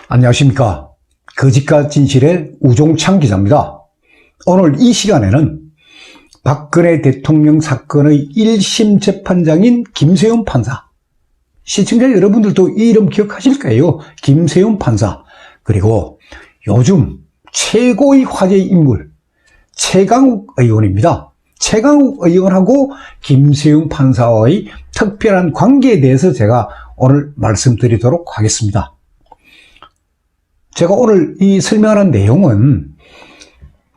안녕하십니까. 거짓과 진실의 우종창 기자입니다. 오늘 이 시간에는 박근혜 대통령 사건의 1심 재판장인 김세훈 판사, 시청자 여러분들도 이 이름 기억하실 거예요. 김세훈 판사, 그리고 요즘 최고의 화제의 인물 최강욱 의원입니다. 최강욱 의원하고 김세훈 판사와의 특별한 관계에 대해서 제가 오늘 말씀드리도록 하겠습니다. 제가 오늘 이 설명하는 내용은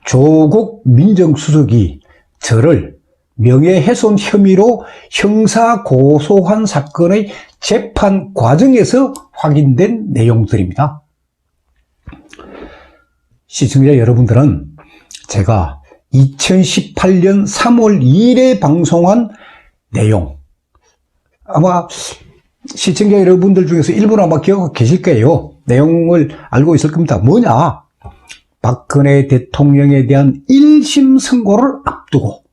조국 민정수석이 저를 명예훼손 혐의로 형사 고소한 사건의 재판 과정에서 확인된 내용들입니다. 시청자 여러분들은 제가 2018년 3월 2일에 방송한 내용, 아마 시청자 여러분들 중에서 일부는 아마 기억하고 계실 거예요. 내용을 알고 있을 겁니다. 뭐냐? 박근혜 대통령에 대한 1심 선고를 앞두고,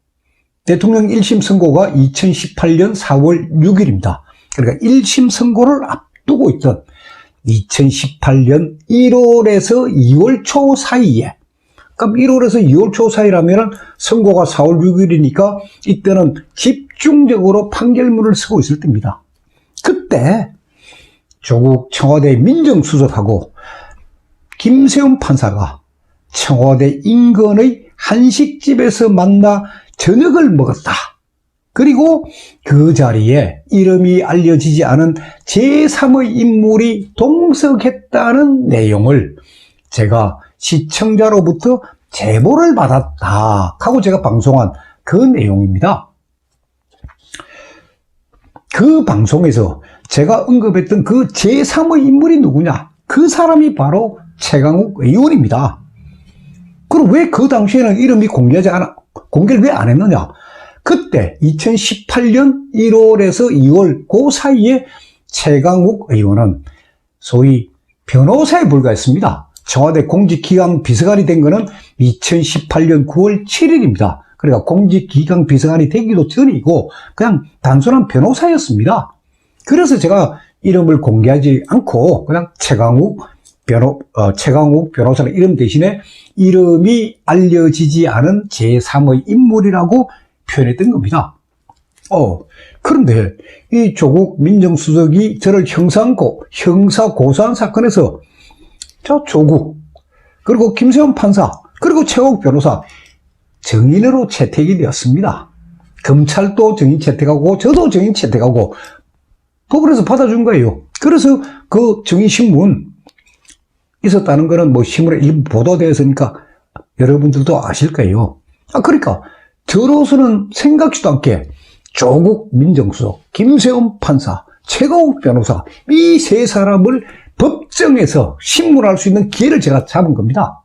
대통령 1심 선고가 2018년 4월 6일입니다. 그러니까 1심 선고를 앞두고 있던 2018년 1월에서 2월 초 사이에, 그럼 1월에서 2월 초 사이라면 선고가 4월 6일이니까 이때는 집중적으로 판결문을 쓰고 있을 때입니다. 그때 조국 청와대 민정수석하고 김세훈 판사가 청와대 인근의 한식집에서 만나 저녁을 먹었다. 그리고 그 자리에 이름이 알려지지 않은 제3의 인물이 동석했다는 내용을 제가 시청자로부터 제보를 받았다 하고 제가 방송한 그 내용입니다. 그 방송에서 제가 언급했던 그 제3의 인물이 누구냐? 그 사람이 바로 최강욱 의원입니다. 그럼 왜 그 당시에는 이름이 공개를 왜 안 했느냐? 그때 2018년 1월에서 2월 그 사이에 최강욱 의원은 소위 변호사에 불과했습니다. 청와대 공직기강 비서관이 된 거는 2018년 9월 7일입니다. 그러니까 공직기강 비서관이 되기도 전이고 그냥 단순한 변호사였습니다. 그래서 제가 이름을 공개하지 않고 그냥 최강욱 변호사의 이름 대신에 이름이 알려지지 않은 제3의 인물이라고 표현했던 겁니다. 그런데 이 조국 민정수석이 저를 형사 고소한 사건에서 저 조국, 그리고 김세훈 판사, 그리고 최강욱 변호사 증인으로 채택이 되었습니다. 검찰도 증인 채택하고 저도 증인 채택하고 법원에서 받아준 거예요. 그래서 그 증인 신문 있었다는 거는 뭐 신문에 일부 보도되었으니까 여러분들도 아실 거예요. 그러니까 저로서는 생각지도 않게 조국 민정수석, 김세훈 판사, 최강욱 변호사 이 세 사람을 법정에서 신문할 수 있는 기회를 제가 잡은 겁니다.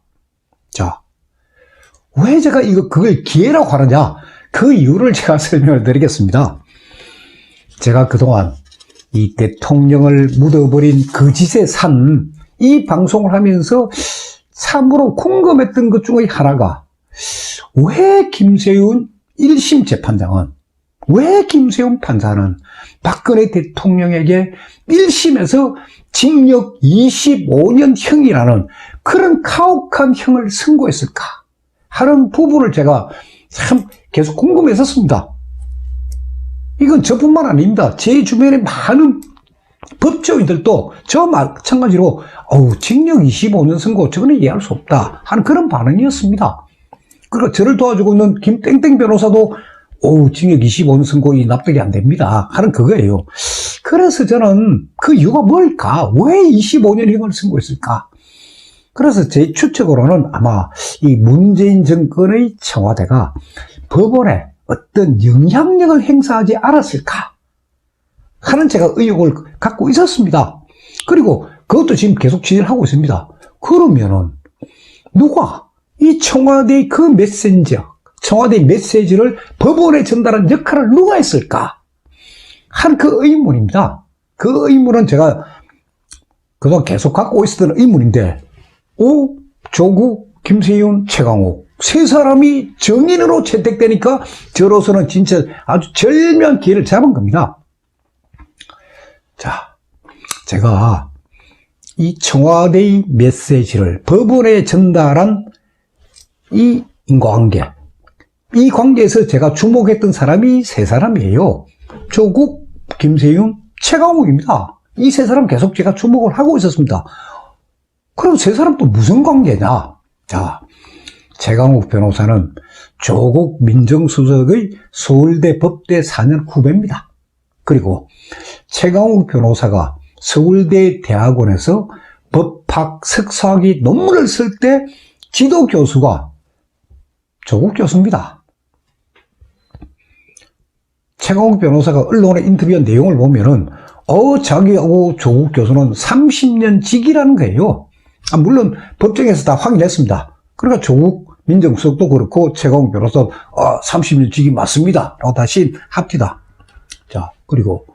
자, 왜 제가 그걸 기회라고 하느냐? 그 이유를 제가 설명을 드리겠습니다. 제가 그동안 이 대통령을 묻어버린 거짓의 산, 이 방송을 하면서 참으로 궁금했던 것 중에 하나가 왜 김세훈 1심 재판장은, 왜 김세훈 판사는 박근혜 대통령에게 1심에서 징역 25년형이라는 그런 가혹한 형을 선고했을까 하는 부분을 제가 참 계속 궁금했었습니다. 이건 저뿐만 아닙니다. 제 주변에 많은 법조인들도 저 마찬가지로 징역 25년 선고 저거는 이해할 수 없다 하는 그런 반응이었습니다. 그러니까 저를 도와주고 있는 김땡땡 변호사도 징역 25년 선고이 납득이 안 됩니다 하는 그거예요. 그래서 저는 그 이유가 뭘까? 왜 25년형을 선고했을까? 그래서 제 추측으로는 아마 이 문재인 정권의 청와대가 법원에 어떤 영향력을 행사하지 않았을까 하는 제가 의혹을 갖고 있었습니다. 그리고 그것도 지금 계속 진행을 하고 있습니다. 그러면은 누가 이 청와대의 그 청와대의 메시지를 법원에 전달한 역할을 누가 했을까 한 그 의문입니다. 그 의문은 제가 그동안 계속 갖고 있었던 의문인데 조국, 김세훈, 최강욱 세 사람이 증인으로 채택되니까 저로서는 진짜 아주 절묘한 기회를 잡은 겁니다. 자, 제가 이 청와대의 메시지를 법원에 전달한 이 인과관계, 이 관계에서 제가 주목했던 사람이 세 사람이에요. 조국, 김세윤, 최강욱입니다. 이 세 사람 계속 제가 주목을 하고 있었습니다. 그럼 세 사람 또 무슨 관계냐? 자, 최강욱 변호사는 조국 민정수석의 서울대 법대 4년 후배입니다. 그리고 최강욱 변호사가 서울대 대학원에서 법학 석사학위 논문을 쓸 때 지도 교수가 조국 교수입니다. 최강욱 변호사가 언론에 인터뷰한 내용을 보면은 자기하고 조국 교수는 30년 직이라는 거예요. 물론 법정에서 다 확인했습니다. 그러니까 조국 민정수석도 그렇고 최강욱 변호사 30년 직이 맞습니다 라고 다시 합니다. 자, 그리고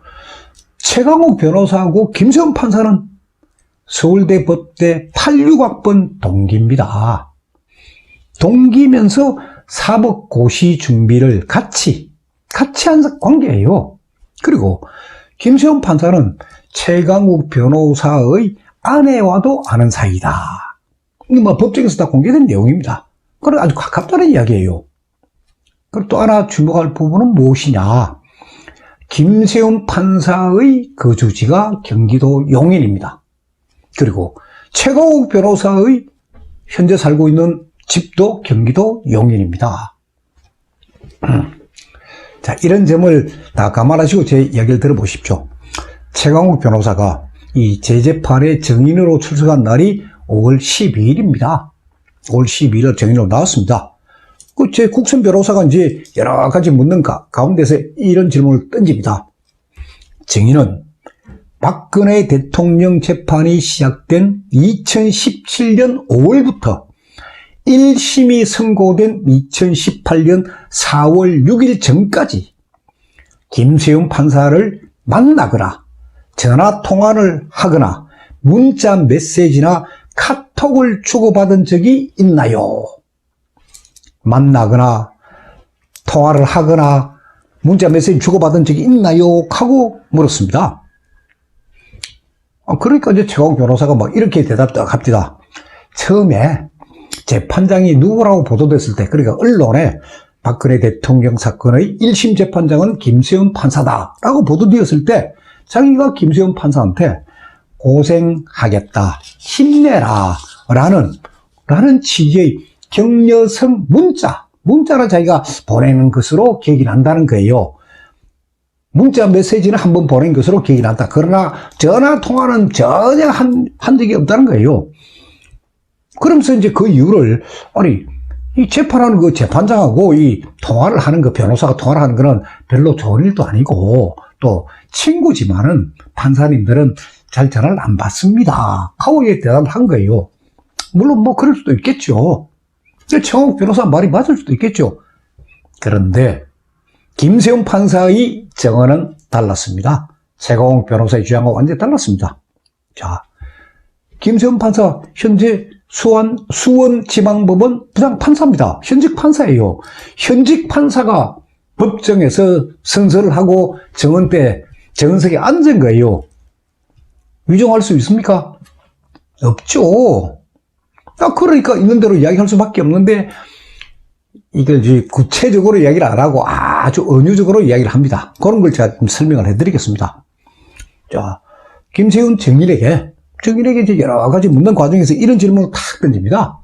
최강욱 변호사하고 김세훈 판사는 서울대 법대 86학번 동기입니다. 동기면서 사법고시 준비를 같이 한 관계예요. 그리고 김세훈 판사는 최강욱 변호사의 아내와도 아는 사이다. 이게 법정에서 다 공개된 내용입니다. 그건 아주 가깝다는 이야기예요. 그리고 또 하나 주목할 부분은 무엇이냐? 김세훈 판사의 거주지가 경기도 용인입니다. 그리고 최강욱 변호사의 현재 살고 있는 집도 경기도 용인입니다. 자, 이런 점을 다 감안하시고 제 이야기를 들어보십시오. 최강욱 변호사가 이 재재판의 증인으로 출석한 날이 5월 12일입니다. 5월 12일 증인으로 나왔습니다. 제 국선 변호사가 이제 여러 가지 묻는 가운데서 이런 질문을 던집니다. 증인은 박근혜 대통령 재판이 시작된 2017년 5월부터 1심이 선고된 2018년 4월 6일 전까지 김세훈 판사를 만나거나 전화 통화를 하거나 문자 메시지나 카톡을 주고받은 적이 있나요? 만나거나 통화를 하거나 문자 메시지 주고받은 적이 있나요? 하고 물었습니다. 그러니까 이제 최강욱 변호사가 이렇게 대답합니다. 처음에 재판장이 누구라고 보도됐을 때, 그러니까 언론에 박근혜 대통령 사건의 1심 재판장은 김세훈 판사다라고 보도되었을 때 자기가 김세훈 판사한테 고생하겠다, 힘내라 라는 취지의 격려성 문자를 자기가 보내는 것으로 기억이 난다는 거예요. 문자 메시지는 한번 보낸 것으로 기억이 난다. 그러나 전화 통화는 전혀 한 적이 없다는 거예요. 그러면서 이제 그 이유를, 이 재판하는 그 재판장하고 이 통화를 하는 거, 변호사가 통화를 하는 거는 별로 좋은 일도 아니고, 또 친구지만은 판사님들은 잘 전화를 안 받습니다 하고 대답을 한 거예요. 물론 그럴 수도 있겠죠. 최강욱 변호사 말이 맞을 수도 있겠죠. 그런데 김세훈 판사의 정언은 달랐습니다. 최강욱 변호사의 주장과 완전히 달랐습니다. 자, 김세훈 판사 현재 수원지방법원 부장판사입니다. 현직 판사예요. 현직 판사가 법정에서 선서를 하고 정언 때 정언석에 앉은 거예요. 위정할 수 있습니까? 없죠. 그러니까 있는 대로 이야기할 수밖에 없는데 이걸 이제 구체적으로 이야기를 안 하고 아주 은유적으로 이야기를 합니다. 그런 걸 제가 좀 설명을 해드리겠습니다. 자, 김세훈 증인에게 이제 여러 가지 묻는 과정에서 이런 질문을 탁 던집니다.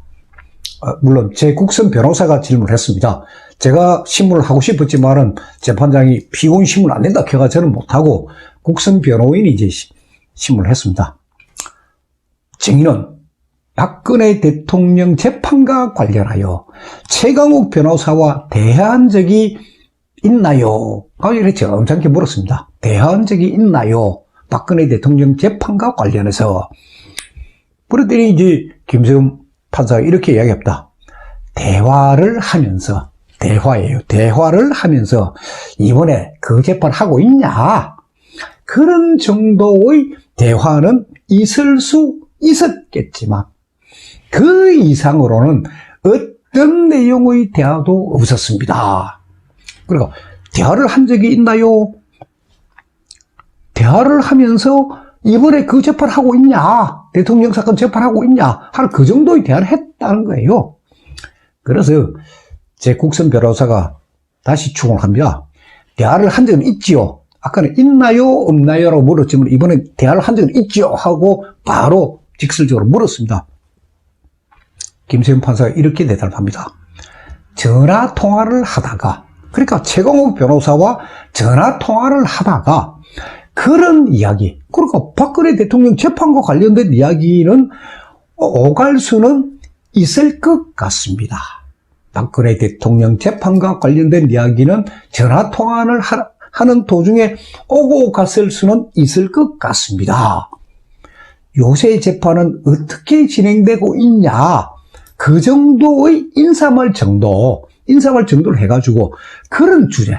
물론 제 국선 변호사가 질문을 했습니다. 제가 신문을 하고 싶었지만은 재판장이 피고인 신문 안 된다 해가 저는 못하고 국선 변호인이 이제 신문을 했습니다. 증인은 박근혜 대통령 재판과 관련하여 최강욱 변호사와 대화한 적이 있나요? 이렇게 점잖게 물었습니다. 대화한 적이 있나요? 박근혜 대통령 재판과 관련해서. 그랬더니 이제 김세훈 판사가 이렇게 이야기합니다. 대화를 하면서, 대화를 하면서 이번에 그 재판 하고 있냐? 그런 정도의 대화는 있을 수 있었겠지만 그 이상으로는 어떤 내용의 대화도 없었습니다. 그리고 대화를 한 적이 있나요? 대화를 하면서 이번에 그 재판 하고 있냐? 대통령 사건 재판하고 있냐 하는 그 정도의 대화를 했다는 거예요. 그래서 제 국선 변호사가 다시 추궁을 합니다. 대화를 한 적은 있지요. 아까는 있나요 없나요 라고 물었지만 이번엔 대화를 한 적은 있지요 하고 바로 직설적으로 물었습니다. 김세윤 판사가 이렇게 대답합니다. 전화 통화를 하다가, 그러니까 최강욱 변호사와 전화 통화를 하다가 그런 이야기, 그러니까 박근혜 대통령 재판과 관련된 이야기는 오갈 수는 있을 것 같습니다. 박근혜 대통령 재판과 관련된 이야기는 전화 통화를 하는 도중에 오고 갔을 수는 있을 것 같습니다. 요새 재판은 어떻게 진행되고 있냐, 그 정도의 인사말 정도를 해가지고 그런 주제,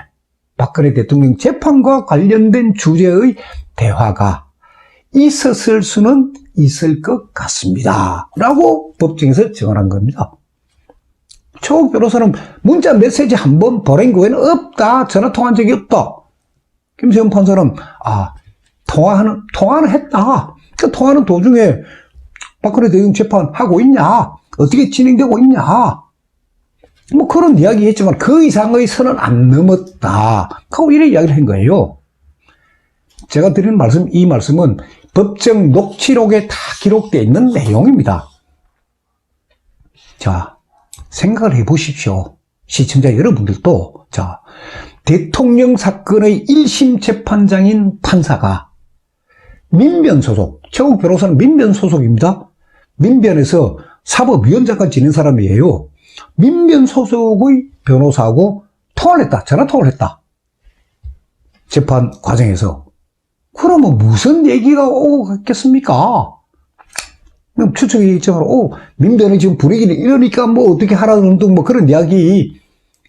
박근혜 대통령 재판과 관련된 주제의 대화가 있었을 수는 있을 것 같습니다. 라고 법정에서 정언한 겁니다. 최강욱 변호사는 문자 메시지 한 번 보낸 거 외에는 없다. 전화 통화한 적이 없다. 김세윤 판사는 통화는 했다. 그 통화는 도중에 박근혜 대통령 재판하고 있냐, 어떻게 진행되고 있냐, 뭐 그런 이야기 했지만 그 이상의 선은 안 넘었다 하고 이래 이야기를 한 거예요. 제가 드리는 이 말씀은 법정 녹취록에 다 기록되어 있는 내용입니다. 자, 생각을 해 보십시오. 시청자 여러분들도. 자, 대통령 사건의 1심 재판장인 판사가 민변 소속, 최강욱 변호사는 민변 소속입니다. 민변에서 사법위원장까지 지낸 사람이에요. 민변 소속의 변호사하고 통화를 했다. 전화 통화를 했다. 재판 과정에서. 그러면 무슨 얘기가 오고 갔겠습니까? 추측이 있지만, 민변이 지금 분위기는 이러니까 뭐 어떻게 하라는 등 뭐 그런 이야기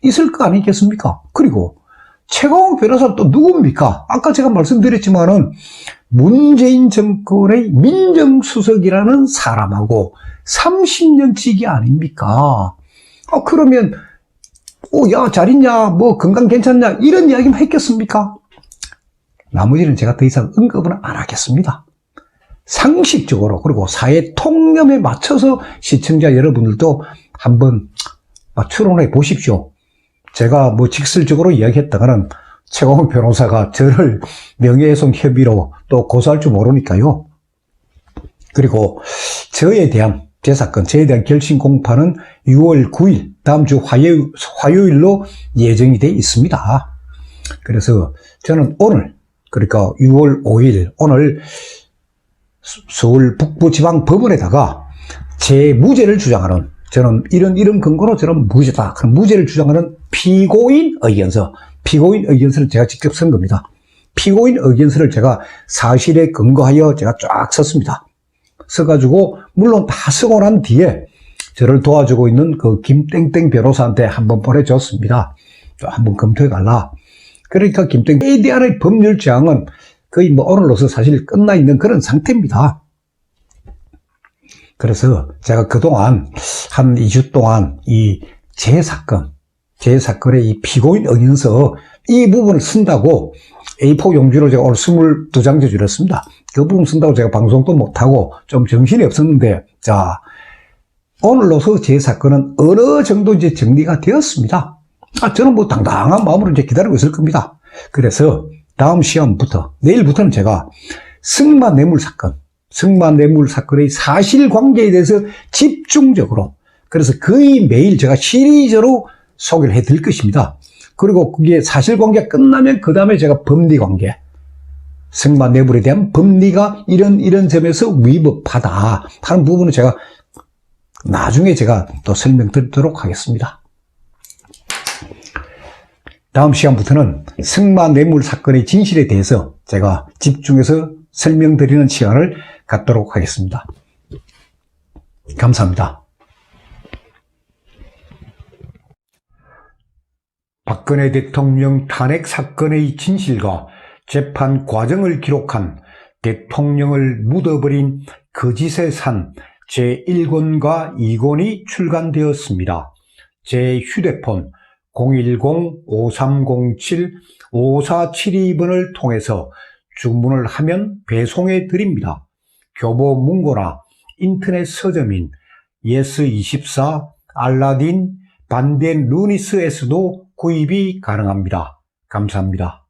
있을 거 아니겠습니까? 그리고 최강욱 변호사는 또 누굽니까? 아까 제가 말씀드렸지만은 문재인 정권의 민정수석이라는 사람하고 30년치기 아닙니까? 그러면, 야, 잘 있냐? 뭐, 건강 괜찮냐? 이런 이야기만 했겠습니까? 나머지는 제가 더 이상 언급은 안 하겠습니다. 상식적으로, 그리고 사회 통념에 맞춰서 시청자 여러분들도 한번 추론해 보십시오. 제가 뭐 직설적으로 이야기했다가는 최강욱 변호사가 저를 명예훼손 혐의로 또 고소할 줄 모르니까요. 그리고 저에 대한 결심 공판은 6월 9일, 다음 주 화요일로 예정이 돼 있습니다. 그래서 저는 오늘, 그러니까 6월 5일, 오늘 서울 북부지방법원에다가 제 무죄를 주장하는, 저는 이런 근거로 저는 무죄다. 그런 무죄를 주장하는 피고인 의견서를 제가 직접 쓴 겁니다. 피고인 의견서를 제가 사실에 근거하여 제가 쫙 썼습니다. 써가지고, 물론 다 쓰고 난 뒤에 저를 도와주고 있는 그 김땡땡 변호사한테 한번 보내줬습니다. 한번 검토해달라. 그러니까 김땡땡에 대한 법률 제항은 거의 뭐 오늘로서 사실 끝나 있는 그런 상태입니다. 그래서 제가 그동안 한 2주 동안 제 사건의 이 피고인 의견서 이 부분을 쓴다고 A4 용지로 제가 오늘 22장째 줄였습니다. 그 부분 쓴다고 제가 방송도 못하고 좀 정신이 없었는데, 자, 오늘로서 제 사건은 어느 정도 이제 정리가 되었습니다. 저는 뭐 당당한 마음으로 이제 기다리고 있을 겁니다. 그래서 다음 시험부터, 내일부터는 제가 승마뇌물 사건의 사실관계에 대해서 집중적으로, 그래서 거의 매일 제가 시리즈로 소개를 해드릴 것입니다. 그리고 그게 사실관계가 끝나면 그 다음에 제가 법리관계, 승마뇌물에 대한 법리가 이런 점에서 위법하다 하는 부분은 제가 나중에 제가 또 설명드리도록 하겠습니다. 다음 시간부터는 승마뇌물 사건의 진실에 대해서 제가 집중해서 설명드리는 시간을 갖도록 하겠습니다. 감사합니다. 박근혜 대통령 탄핵 사건의 진실과 재판 과정을 기록한 대통령을 묻어버린 거짓의 산 제1권과 2권이 출간되었습니다. 제 휴대폰 010-5307-5472번을 통해서 주문을 하면 배송해 드립니다. 교보문고나 인터넷 서점인 예스24, 알라딘, 반덴 루니스에서도 구입이 가능합니다. 감사합니다.